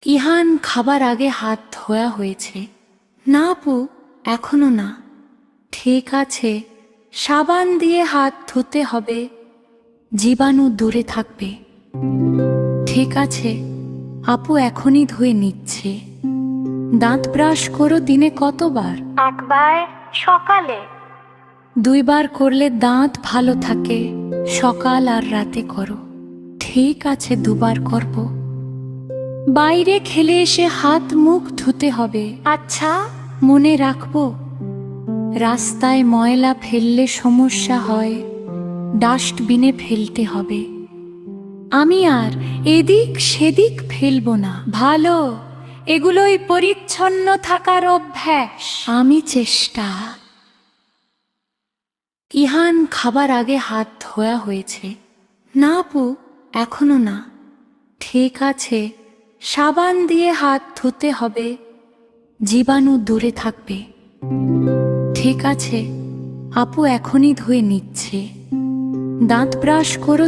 ইহান খাবার আগে হাত ধোয়া হয়েছে? না আপু, এখনো না। ঠিক আছে, সাবান দিয়ে হাত ধুতে হবে, জীবাণু দূরে থাকবে। ঠিক আছে, আপু এখনই ধুয়ে নিচ্ছে। দাঁত ব্রাশ করো দিনে কতবার? একবার, সকালে। 2 বার করলে দাঁত ভালো থাকে। সকাল আর রাতে করো। ঠিক আছে, 2 বার করব। বাইরে খেলে এসে হাত মুখ ধুতে হবে। আচ্ছা। মনে রাখবো। রাস্তায় ময়লা ফেললে সমস্যা হয়, ডাস্টবিনে ফেলতে হবে। আমি আর এদিক সেদিক ফেলবো না। ভালো, এগুলোই পরিচ্ছন্ন থাকার অভ্যাস। আমি চেষ্টা। ইহান খাবার আগে হাত ধোয়া হয়েছে? না আপু, এখনো না। ঠিক আছে, সাবান দিয়ে হাত ধুতে হবে, জীবাণু দূরে থাকবে। ঠিক আছে, আপু এখনই ধুয়ে নিচ্ছে। দাঁত ব্রাশ করো